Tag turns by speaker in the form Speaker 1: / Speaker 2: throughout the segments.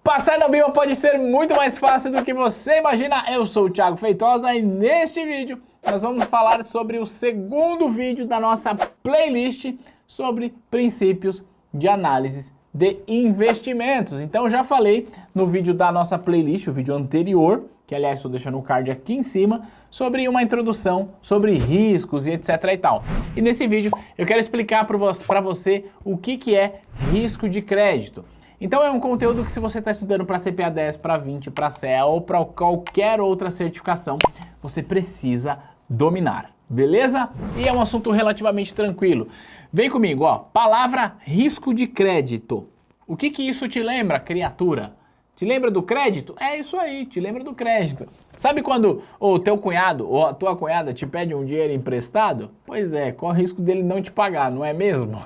Speaker 1: Passar na Bima pode ser muito mais fácil do que você imagina. Eu sou o Thiago Feitosa e neste vídeo nós vamos falar sobre o segundo vídeo da nossa playlist sobre princípios de análise de investimentos. Então já falei no vídeo da nossa playlist, o vídeo anterior, que aliás estou deixando o card aqui em cima, sobre uma introdução sobre riscos e etc e tal. E nesse vídeo eu quero explicar para você o que é risco de crédito. Então é um conteúdo que se você está estudando para CPA 10, para 20, para CEA ou para qualquer outra certificação, você precisa dominar, beleza? E é um assunto relativamente tranquilo. Vem comigo, ó, palavra risco de crédito. O que isso te lembra, criatura? Te lembra do crédito? É isso aí, te lembra do crédito. Sabe quando o teu cunhado ou a tua cunhada te pede um dinheiro emprestado? Pois é, corre o risco dele não te pagar, não é mesmo?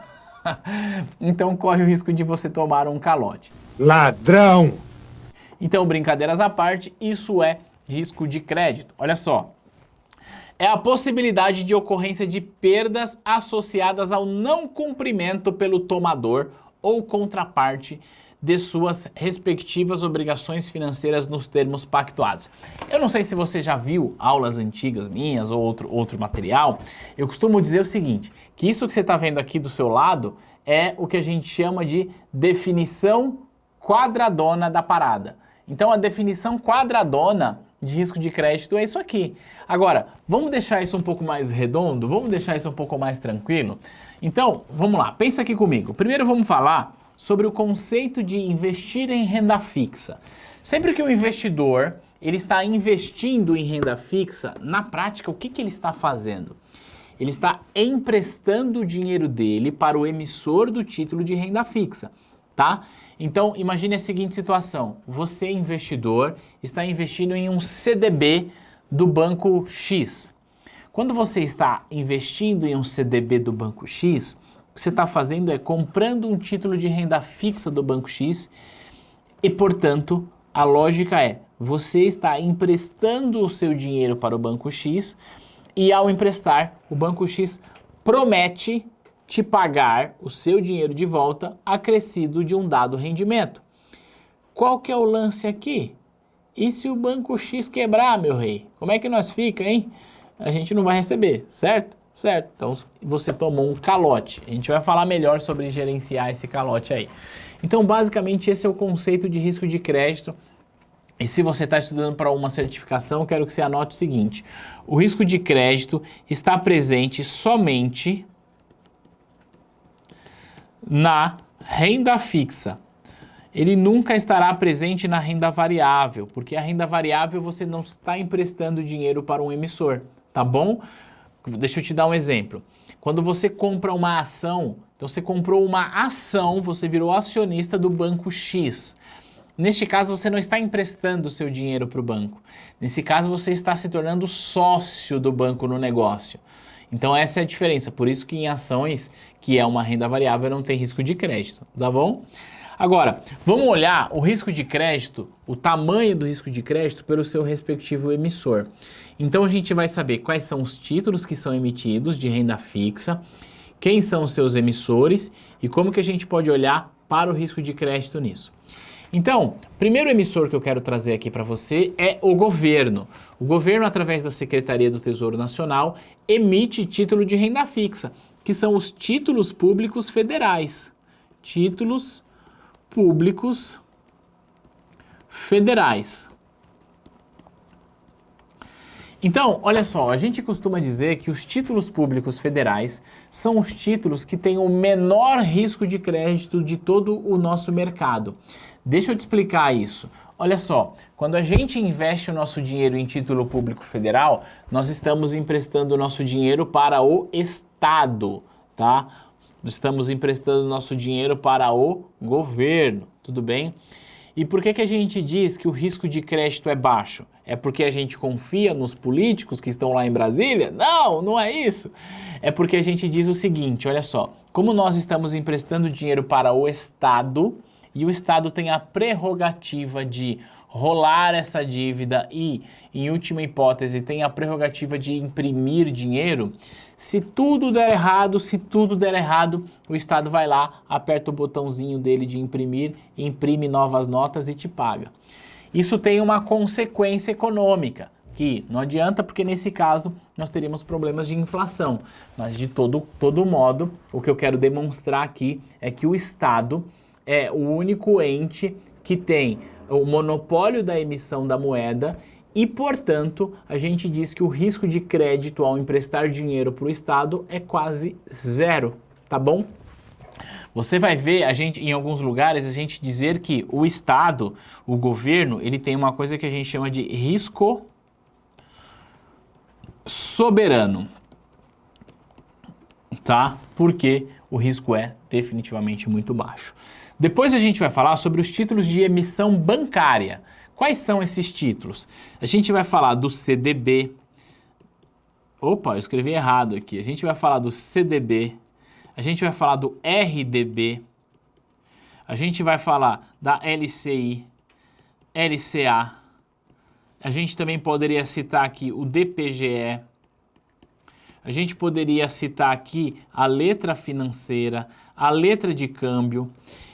Speaker 1: Então corre o risco de você tomar um calote.
Speaker 2: Ladrão!
Speaker 1: Então, brincadeiras à parte, isso é risco de crédito. Olha só. É a possibilidade de ocorrência de perdas associadas ao não cumprimento pelo tomador ou contraparte de suas respectivas obrigações financeiras nos termos pactuados. Eu não sei se você já viu aulas antigas minhas ou outro material. Eu costumo dizer o seguinte, que isso que você está vendo aqui do seu lado é o que a gente chama de definição quadradona da parada. Então a definição quadradona de risco de crédito é isso aqui. Agora, vamos deixar isso um pouco mais redondo? Vamos deixar isso um pouco mais tranquilo? Então, vamos lá, pensa aqui comigo. Primeiro vamos falar sobre o conceito de investir em renda fixa. Sempre que o investidor ele está investindo em renda fixa, na prática, o que ele está fazendo? Ele está emprestando o dinheiro dele para o emissor do título de renda fixa, tá? Então, imagine a seguinte situação. Você, investidor, está investindo em um CDB do banco X. Quando você está investindo em um CDB do banco X, o que você está fazendo é comprando um título de renda fixa do banco X e, portanto, a lógica é, você está emprestando o seu dinheiro para o banco X e, ao emprestar, o banco X promete te pagar o seu dinheiro de volta acrescido de um dado rendimento. Qual que é o lance aqui? E se o banco X quebrar, meu rei? Como é que nós fica, hein? A gente não vai receber, certo? Certo, então você tomou um calote. A gente vai falar melhor sobre gerenciar esse calote aí. Então, basicamente, esse é o conceito de risco de crédito. E se você está estudando para uma certificação, eu quero que você anote o seguinte. O risco de crédito está presente somente na renda fixa. Ele nunca estará presente na renda variável, porque a renda variável você não está emprestando dinheiro para um emissor, tá bom? Deixa eu te dar um exemplo. Quando você compra uma ação, então você comprou uma ação, você virou acionista do banco X. Neste caso, você não está emprestando o seu dinheiro para o banco. Nesse caso, você está se tornando sócio do banco no negócio. Então essa é a diferença, por isso que em ações, que é uma renda variável, não tem risco de crédito, tá bom? Agora, vamos olhar o risco de crédito, o tamanho do risco de crédito pelo seu respectivo emissor. Então a gente vai saber quais são os títulos que são emitidos de renda fixa, quem são os seus emissores e como que a gente pode olhar para o risco de crédito nisso. Então, primeiro emissor que eu quero trazer aqui para você é o governo. O governo, através da Secretaria do Tesouro Nacional, emite título de renda fixa, que são os títulos públicos federais. Títulos públicos federais. Então, olha só, a gente costuma dizer que os títulos públicos federais são os títulos que têm o menor risco de crédito de todo o nosso mercado. Deixa eu te explicar isso. Olha só, quando a gente investe o nosso dinheiro em título público federal, nós estamos emprestando o nosso dinheiro para o Estado, tá? Estamos emprestando o nosso dinheiro para o governo, tudo bem? E por que a gente diz que o risco de crédito é baixo? É porque a gente confia nos políticos que estão lá em Brasília? Não, não é isso. É porque a gente diz o seguinte, olha só, como nós estamos emprestando dinheiro para o Estado e o Estado tem a prerrogativa de rolar essa dívida e, em última hipótese, tem a prerrogativa de imprimir dinheiro, se tudo der errado, o Estado vai lá, aperta o botãozinho dele de imprimir, imprime novas notas e te paga. Isso tem uma consequência econômica, que não adianta porque nesse caso nós teríamos problemas de inflação, mas de todo modo, o que eu quero demonstrar aqui é que o Estado é o único ente que tem o monopólio da emissão da moeda e, portanto, a gente diz que o risco de crédito ao emprestar dinheiro para o Estado é quase zero, tá bom? Você vai ver, em alguns lugares, a gente dizer que o Estado, o governo, ele tem uma coisa que a gente chama de risco soberano, tá? Porque o risco é definitivamente muito baixo. Depois a gente vai falar sobre os títulos de emissão bancária. Quais são esses títulos? A gente vai falar do CDB. Opa, eu escrevi errado aqui. A gente vai falar do CDB. A gente vai falar do RDB. A gente vai falar da LCI, LCA. A gente também poderia citar aqui o DPGE. A gente poderia citar aqui a letra financeira, a letra de câmbio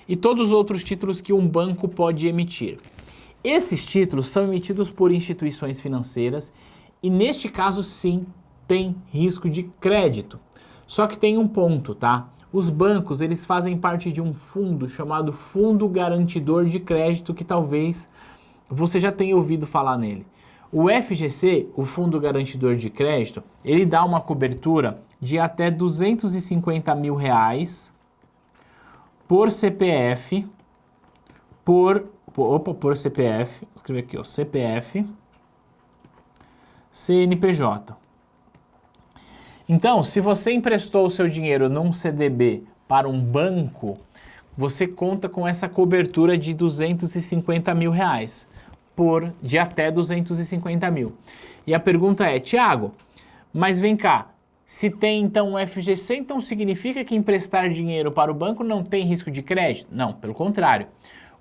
Speaker 1: e todos os outros títulos que um banco pode emitir. Esses títulos são emitidos por instituições financeiras e neste caso sim tem risco de crédito. Só que tem um ponto, tá? Os bancos, eles fazem parte de um fundo chamado Fundo Garantidor de Crédito, que talvez você já tenha ouvido falar nele. O FGC, o Fundo Garantidor de Crédito, ele dá uma cobertura de até R$250 mil por CPF, por CPF, vou escrever aqui, ó, CPF, CNPJ. Então, se você emprestou o seu dinheiro num CDB para um banco, você conta com essa cobertura de R$250 mil, de até 250 mil. E a pergunta é, Tiago, mas vem cá, se tem então um FGC, então significa que emprestar dinheiro para o banco não tem risco de crédito? Não, pelo contrário.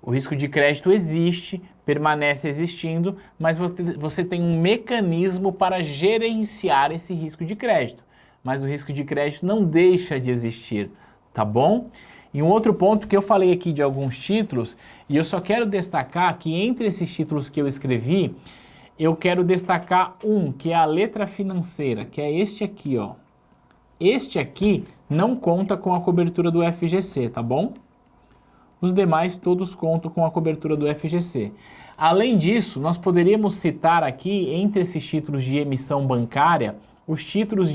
Speaker 1: O risco de crédito existe, permanece existindo, mas você tem um mecanismo para gerenciar esse risco de crédito. Mas o risco de crédito não deixa de existir, tá bom? E um outro ponto que eu falei aqui de alguns títulos, e eu só quero destacar que entre esses títulos que eu escrevi, eu quero destacar um, que é a letra financeira, que é este aqui, ó. Este aqui não conta com a cobertura do FGC, tá bom? Os demais todos contam com a cobertura do FGC. Além disso, nós poderíamos citar aqui, entre esses títulos de emissão bancária, os títulos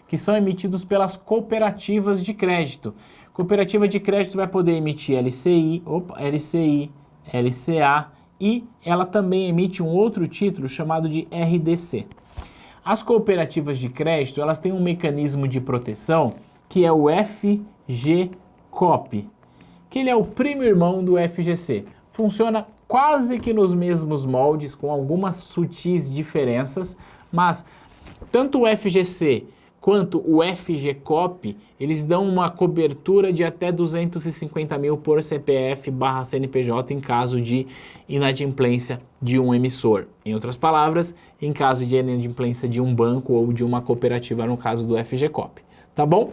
Speaker 1: que são emitidos pelas cooperativas de crédito. Cooperativa de crédito vai poder emitir LCI, LCA e ela também emite um outro título chamado de RDC. As cooperativas de crédito, elas têm um mecanismo de proteção que é o FGCOP, que ele é o primo irmão do FGC. Funciona quase que nos mesmos moldes, com algumas sutis diferenças, mas tanto o FGC quanto o FGCOP, eles dão uma cobertura de até 250 mil por CPF/CNPJ em caso de inadimplência de um emissor. Em outras palavras, em caso de inadimplência de um banco ou de uma cooperativa, no caso do FGCOP. Tá bom?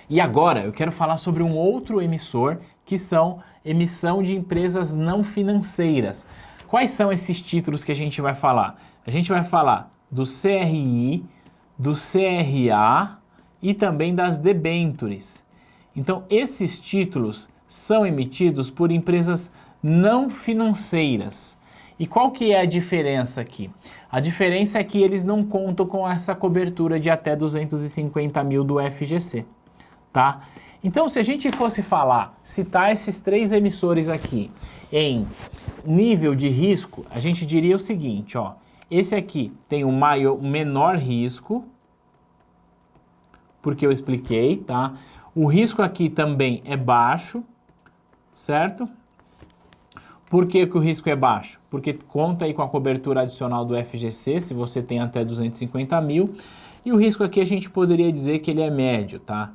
Speaker 1: E agora eu quero falar sobre um outro emissor, que são emissão de empresas não financeiras. Quais são esses títulos que a gente vai falar? A gente vai falar do CRI, do CRA e também das debêntures. Então, esses títulos são emitidos por empresas não financeiras. E qual que é a diferença aqui? A diferença é que eles não contam com essa cobertura de até 250 mil do FGC, tá? Então, se a gente fosse citar esses três emissores aqui em nível de risco, a gente diria o seguinte, ó. Esse aqui tem o menor risco, porque eu expliquei, tá? O risco aqui também é baixo, certo? Por que que o risco é baixo? Porque conta aí com a cobertura adicional do FGC, se você tem até 250 mil. E o risco aqui a gente poderia dizer que ele é médio, tá?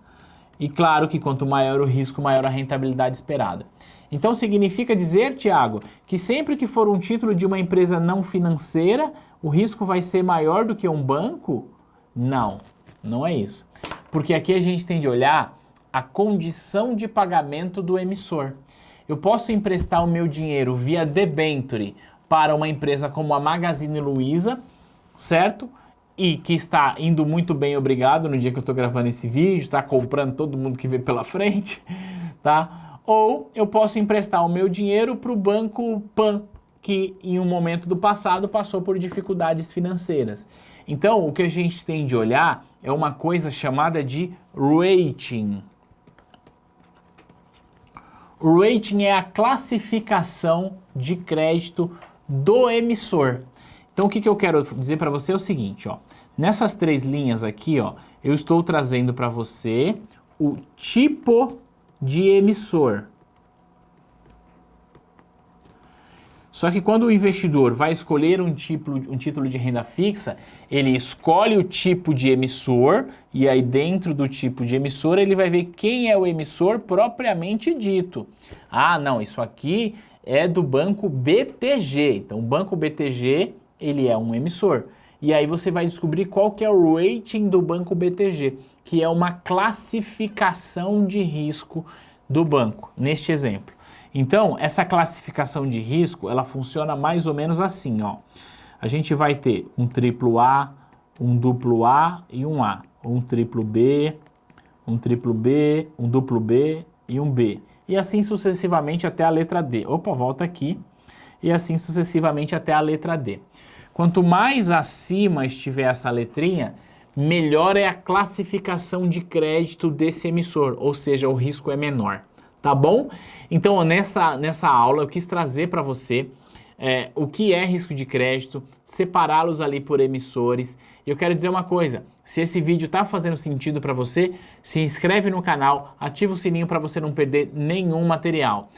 Speaker 1: E claro que quanto maior o risco, maior a rentabilidade esperada. Então significa dizer, Tiago, que sempre que for um título de uma empresa não financeira, o risco vai ser maior do que um banco? Não, não é isso. Porque aqui a gente tem de olhar a condição de pagamento do emissor. Eu posso emprestar o meu dinheiro via debenture para uma empresa como a Magazine Luiza, certo? E que está indo muito bem, obrigado, no dia que eu estou gravando esse vídeo, está comprando todo mundo que vê pela frente, tá? Ou eu posso emprestar o meu dinheiro para o Banco Pan, que em um momento do passado passou por dificuldades financeiras. Então, o que a gente tem de olhar é uma coisa chamada de rating. O rating é a classificação de crédito do emissor. Então, o que eu quero dizer para você é o seguinte, ó. Nessas 3 linhas aqui, ó, eu estou trazendo para você o tipo de emissor. Só que quando o investidor vai escolher um título de renda fixa, ele escolhe o tipo de emissor e aí dentro do tipo de emissor ele vai ver quem é o emissor propriamente dito. Ah, não, isso aqui é do Banco BTG. Então, o Banco BTG, ele é um emissor. E aí você vai descobrir qual que é o rating do Banco BTG, que é uma classificação de risco do banco, neste exemplo. Então, essa classificação de risco, ela funciona mais ou menos assim, ó. A gente vai ter um triplo A, um duplo A e um A. Um triplo B, um triplo B, um duplo B e um B. E assim sucessivamente até a letra D. Opa, volta aqui. E assim sucessivamente até a letra D. Quanto mais acima estiver essa letrinha, melhor é a classificação de crédito desse emissor, ou seja, o risco é menor. Tá bom? Então, nessa aula, eu quis trazer para você o que é risco de crédito, separá-los ali por emissores. E eu quero dizer uma coisa, se esse vídeo está fazendo sentido para você, se inscreve no canal, ativa o sininho para você não perder nenhum material.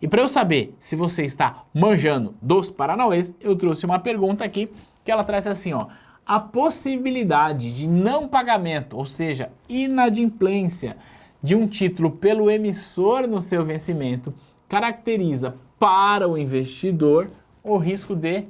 Speaker 1: E para eu saber se você está manjando dos paranauês, eu trouxe uma pergunta aqui, que ela traz assim, ó. A possibilidade de não pagamento, ou seja, inadimplência, de um título pelo emissor no seu vencimento caracteriza para o investidor o risco de,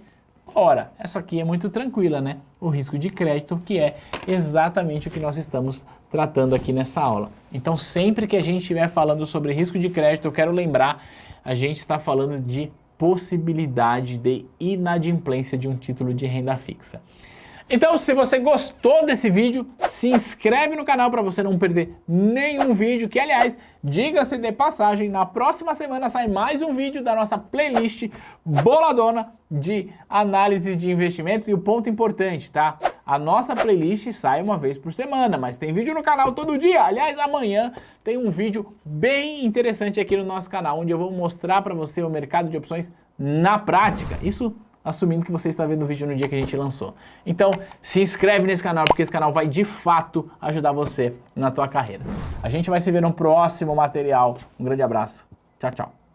Speaker 1: ora, essa aqui é muito tranquila, né? O risco de crédito, que é exatamente o que nós estamos tratando aqui nessa aula. Então, sempre que a gente estiver falando sobre risco de crédito, eu quero lembrar, a gente está falando de possibilidade de inadimplência de um título de renda fixa. Então, se você gostou desse vídeo, se inscreve no canal para você não perder nenhum vídeo, que, aliás, diga-se de passagem, na próxima semana sai mais um vídeo da nossa playlist boladona de análises de investimentos. E o ponto importante, tá? A nossa playlist sai uma vez por semana, mas tem vídeo no canal todo dia. Aliás, amanhã tem um vídeo bem interessante aqui no nosso canal, onde eu vou mostrar para você o mercado de opções na prática. Isso assumindo que você está vendo o vídeo no dia que a gente lançou. Então, se inscreve nesse canal, porque esse canal vai de fato ajudar você na tua carreira. A gente vai se ver no próximo material. Um grande abraço. Tchau, tchau.